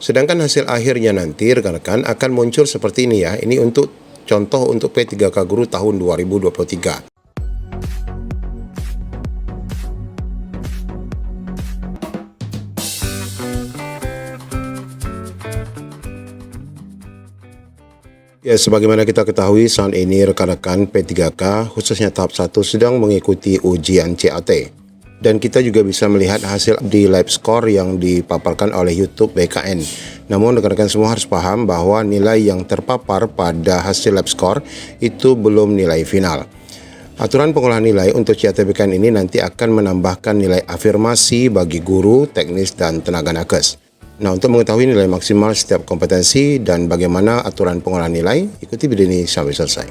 Sedangkan hasil akhirnya nanti rekan-rekan akan muncul seperti ini ya. Ini untuk contoh untuk P3K Guru tahun 2023. Ya, sebagaimana kita ketahui saat ini rekan-rekan P3K khususnya tahap 1 sedang mengikuti ujian CAT. Dan kita juga bisa melihat hasil di live score yang dipaparkan oleh YouTube BKN. Namun rekan-rekan semua harus paham bahwa nilai yang terpapar pada hasil live score itu belum nilai final. Aturan pengolahan nilai untuk CAT BKN ini nanti akan menambahkan nilai afirmasi bagi guru, teknis, dan tenaga nakes. Nah, untuk mengetahui nilai maksimal setiap kompetensi dan bagaimana aturan pengolahan nilai, ikuti video ini sampai selesai.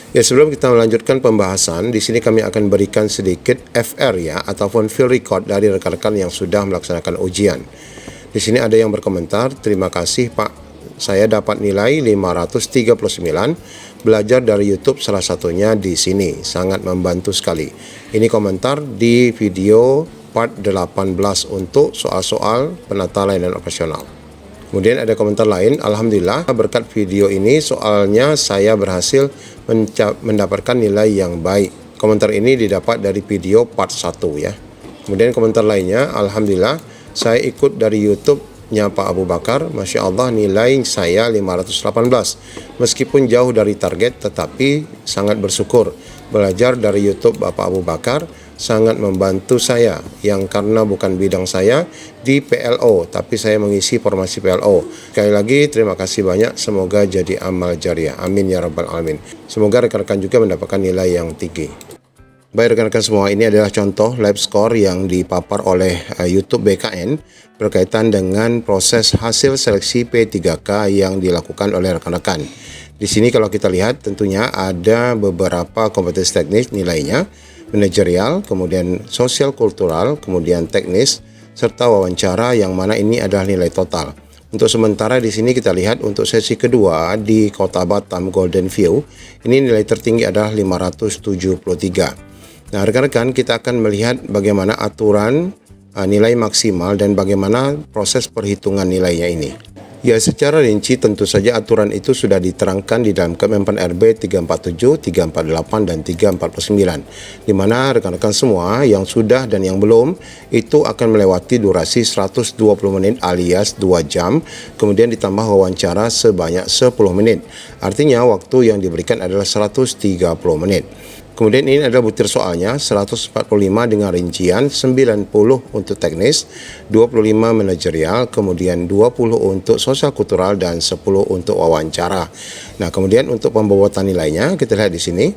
Ya, sebelum kita melanjutkan pembahasan, di sini kami akan berikan sedikit FR ya, ataupun field record dari rekan-rekan yang sudah melaksanakan ujian. Di sini ada yang berkomentar, terima kasih Pak. Saya dapat nilai 539, belajar dari YouTube salah satunya di sini, sangat membantu sekali. Ini komentar di video part 18 untuk soal-soal penata layanan operasional. Kemudian ada komentar lain, Alhamdulillah berkat video ini soalnya saya berhasil mendapatkan nilai yang baik. Komentar ini didapat dari video part 1 ya. Kemudian komentar lainnya, Alhamdulillah saya ikut dari YouTube-nya Pak Abu Bakar, Masya Allah nilai saya 518. Meskipun jauh dari target tetapi sangat bersyukur. Belajar dari YouTube Bapak Abu Bakar sangat membantu saya yang karena bukan bidang saya di PLO tapi saya mengisi formasi PLO. Sekali lagi terima kasih banyak, semoga jadi amal jariah. Amin ya rabbal alamin. Semoga rekan-rekan juga mendapatkan nilai yang tinggi. Baik rekan-rekan semua, ini adalah contoh live score yang dipapar oleh YouTube BKN berkaitan dengan proses hasil seleksi P3K yang dilakukan oleh rekan-rekan. Di sini kalau kita lihat tentunya ada beberapa kompetensi teknis nilainya, manajerial, kemudian sosial kultural, kemudian teknis, serta wawancara yang mana ini adalah nilai total. Untuk sementara di sini kita lihat untuk sesi kedua di Kota Batam Golden View, ini nilai tertinggi adalah 573. Nah rekan-rekan kita akan melihat bagaimana aturan nilai maksimal dan bagaimana proses perhitungan nilainya ini. Ya, secara rinci tentu saja aturan itu sudah diterangkan di dalam Kemenpan RB 347, 348, dan 349, di mana rekan-rekan semua yang sudah dan yang belum itu akan melewati durasi 120 menit alias 2 jam, kemudian ditambah wawancara sebanyak 10 menit. Artinya waktu yang diberikan adalah 130 menit. Kemudian ini adalah butir soalnya, 145 dengan rincian, 90 untuk teknis, 25 manajerial, kemudian 20 untuk sosial kultural, dan 10 untuk wawancara. Nah, kemudian untuk pembobotan nilainya, kita lihat di sini.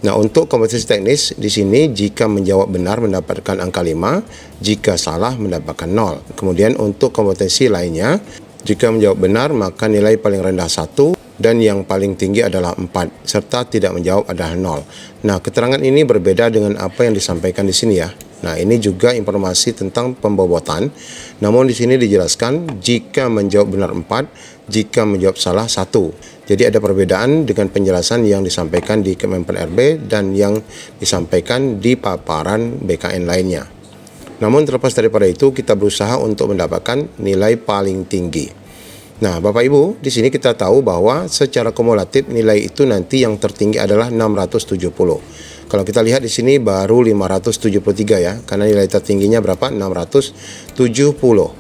Nah, untuk kompetensi teknis, di sini jika menjawab benar mendapatkan angka 5, jika salah mendapatkan 0. Kemudian untuk kompetensi lainnya, jika menjawab benar maka nilai paling rendah 1, dan yang paling tinggi adalah 4, serta tidak menjawab adalah 0. Nah, keterangan ini berbeda dengan apa yang disampaikan di sini ya. Nah, ini juga informasi tentang pembobotan. Namun di sini dijelaskan jika menjawab benar 4, jika menjawab salah 1. Jadi ada perbedaan dengan penjelasan yang disampaikan di Kemenpan RB dan yang disampaikan di paparan BKN lainnya. Namun terlepas daripada itu, kita berusaha untuk mendapatkan nilai paling tinggi. Nah, Bapak Ibu, di sini kita tahu bahwa secara kumulatif nilai itu nanti yang tertinggi adalah 670. Kalau kita lihat di sini baru 573 ya, karena nilai tertingginya berapa? 670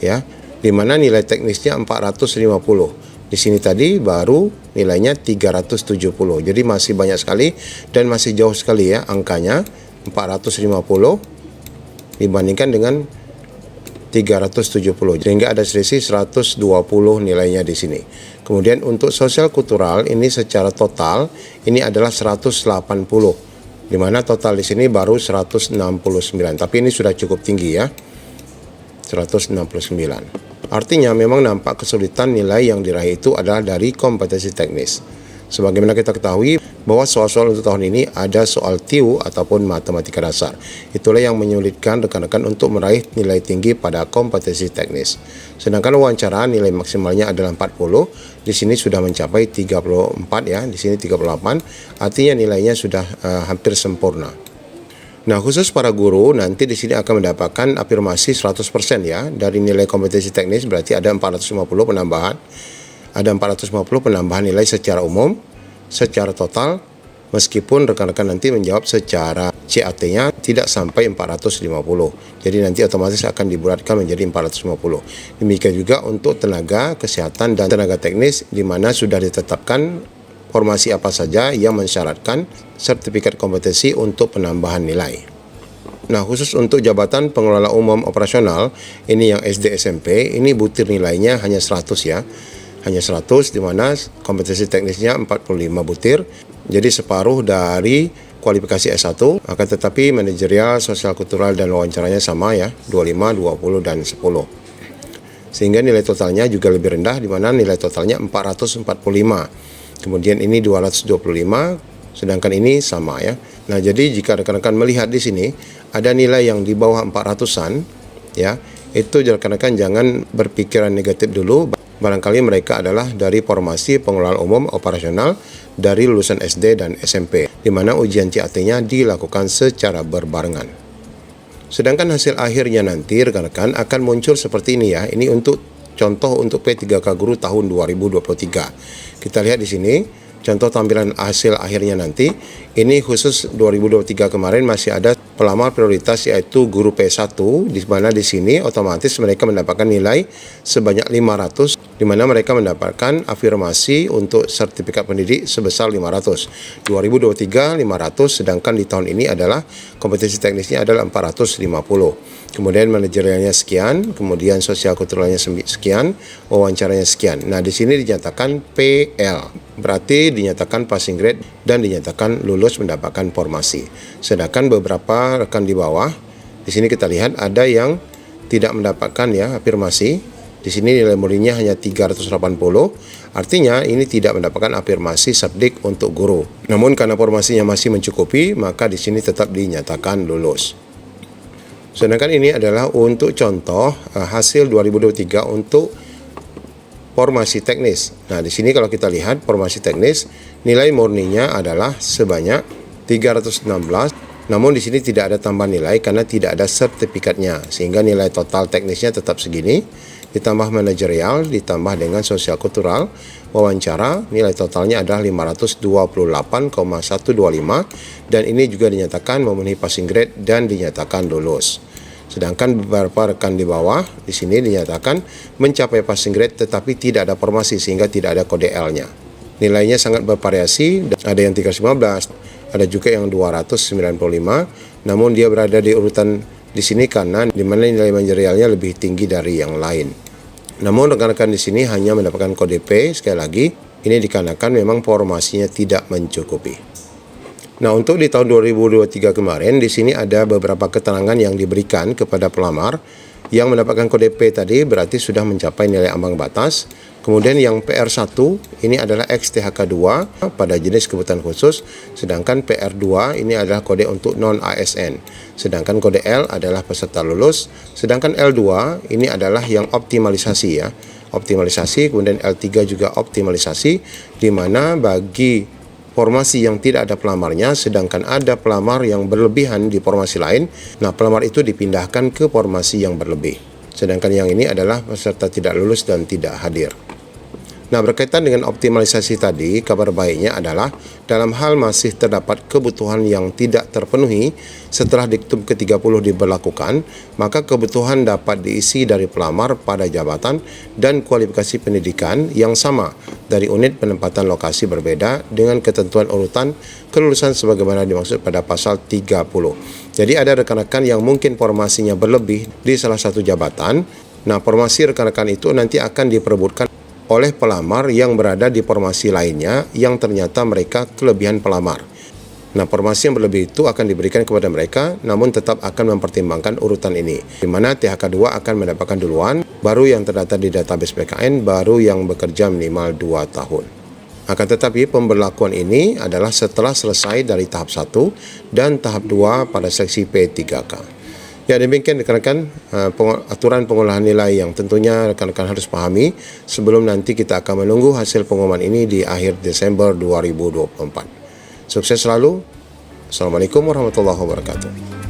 ya. Di mana nilai teknisnya 450. Di sini tadi baru nilainya 370. Jadi masih banyak sekali dan masih jauh sekali ya angkanya 450 dibandingkan dengan 370, sehingga ada selisih 120 nilainya di sini. Kemudian untuk sosial kultural ini secara total ini adalah 180, di mana total di sini baru 169, tapi ini sudah cukup tinggi ya, 169. Artinya memang nampak kesulitan nilai yang diraih itu adalah dari kompetensi teknis. Sebagaimana kita ketahui bahwa soal-soal untuk tahun ini ada soal TIU ataupun matematika dasar. Itulah yang menyulitkan rekan-rekan untuk meraih nilai tinggi pada kompetensi teknis. Sedangkan wawancara nilai maksimalnya adalah 40, di sini sudah mencapai 34 ya, di sini 38, artinya nilainya sudah hampir sempurna. Nah, khusus para guru nanti di sini akan mendapatkan afirmasi 100% ya dari nilai kompetensi teknis, berarti ada 450 penambahan. Ada 450 penambahan nilai secara umum, secara total, meskipun rekan-rekan nanti menjawab secara CAT-nya tidak sampai 450. Jadi nanti otomatis akan dibulatkan menjadi 450. Demikian juga untuk tenaga kesehatan dan tenaga teknis di mana sudah ditetapkan formasi apa saja yang mensyaratkan sertifikat kompetensi untuk penambahan nilai. Nah, khusus untuk jabatan pengelola umum operasional, ini yang SD SMP, ini butir nilainya hanya 100 ya. Hanya 100 di mana kompetensi teknisnya 45 butir. Jadi separuh dari kualifikasi S1, akan tetapi manajerial, sosial kultural dan wawancaranya sama ya, 25, 20 dan 10. Sehingga nilai totalnya juga lebih rendah di mana nilai totalnya 445. Kemudian ini 225, sedangkan ini sama ya. Nah, jadi jika rekan-rekan melihat di sini ada nilai yang di bawah 400-an ya, itu rekan-rekan jangan berpikiran negatif dulu. Barangkali mereka adalah dari formasi pengelolaan umum operasional dari lulusan SD dan SMP, di mana ujian CAT-nya dilakukan secara berbarengan. Sedangkan hasil akhirnya nanti rekan-rekan akan muncul seperti ini ya. Ini untuk contoh untuk P3K Guru tahun 2023. Kita lihat di sini contoh tampilan hasil akhirnya nanti. Ini khusus 2023 kemarin masih ada pelamar prioritas yaitu guru P1, di mana di sini otomatis mereka mendapatkan nilai sebanyak 500, di mana mereka mendapatkan afirmasi untuk sertifikat pendidik sebesar 500. 2023 500, sedangkan di tahun ini adalah kompetensi teknisnya adalah 450. Kemudian manajerialnya sekian, kemudian sosial kulturalnya sekian, wawancaranya sekian. Nah, di sini dinyatakan PL, berarti dinyatakan passing grade dan dinyatakan lulus mendapatkan formasi. Sedangkan beberapa rekan di bawah, di sini kita lihat ada yang tidak mendapatkan ya afirmasi. Di sini nilai murninya hanya 380, artinya ini tidak mendapatkan afirmasi subdik untuk guru. Namun karena formasinya masih mencukupi, maka di sini tetap dinyatakan lulus. Sedangkan ini adalah untuk contoh hasil 2023 untuk formasi teknis. Nah, di sini kalau kita lihat formasi teknis, nilai murninya adalah sebanyak 316. Namun di sini tidak ada tambahan nilai karena tidak ada sertifikatnya, sehingga nilai total teknisnya tetap segini. Ditambah manajerial, ditambah dengan sosial kultural, wawancara, nilai totalnya adalah 528,125, dan ini juga dinyatakan memenuhi passing grade dan dinyatakan lulus. Sedangkan beberapa rekan di bawah di sini dinyatakan mencapai passing grade tetapi tidak ada formasi sehingga tidak ada kode L-nya. Nilainya sangat bervariasi, ada yang 315, ada juga yang 295, namun dia berada di urutan di sini karena di mana nilai manajerialnya lebih tinggi dari yang lain. Namun rekan-rekan di sini hanya mendapatkan kode P, sekali lagi ini dikarenakan memang formasinya tidak mencukupi. Nah, untuk di tahun 2023 kemarin di sini ada beberapa keterangan yang diberikan kepada pelamar yang mendapatkan kode P tadi, berarti sudah mencapai nilai ambang batas. Kemudian yang PR1 ini adalah XTHK2 pada jenis kebutuhan khusus, sedangkan PR2 ini adalah kode untuk non-ASN. Sedangkan kode L adalah peserta lulus, sedangkan L2 ini adalah yang optimalisasi ya. Optimalisasi, kemudian L3 juga optimalisasi, di mana bagi formasi yang tidak ada pelamarnya, sedangkan ada pelamar yang berlebihan di formasi lain, nah pelamar itu dipindahkan ke formasi yang berlebih. Sedangkan yang ini adalah peserta tidak lulus dan tidak hadir. Nah, berkaitan dengan optimalisasi tadi, kabar baiknya adalah dalam hal masih terdapat kebutuhan yang tidak terpenuhi setelah diktum ke-30 diberlakukan, maka kebutuhan dapat diisi dari pelamar pada jabatan dan kualifikasi pendidikan yang sama dari unit penempatan lokasi berbeda dengan ketentuan urutan kelulusan sebagaimana dimaksud pada pasal 30. Jadi ada rekan-rekan yang mungkin formasinya berlebih di salah satu jabatan. Nah, formasi rekan-rekan itu nanti akan diperebutkan oleh pelamar yang berada di formasi lainnya yang ternyata mereka kelebihan pelamar. Nah, formasi yang berlebih itu akan diberikan kepada mereka, namun tetap akan mempertimbangkan urutan ini, di mana THK2 akan mendapatkan duluan, baru yang terdata di database PKN, baru yang bekerja minimal 2 tahun. Akan tetapi pemberlakuan ini adalah setelah selesai dari tahap 1 dan tahap 2 pada seksi P3K. Ya, demikian rekan-rekan aturan pengolahan nilai yang tentunya rekan-rekan harus pahami sebelum nanti kita akan menunggu hasil pengumuman ini di akhir Desember 2024. Sukses selalu. Assalamualaikum warahmatullahi wabarakatuh.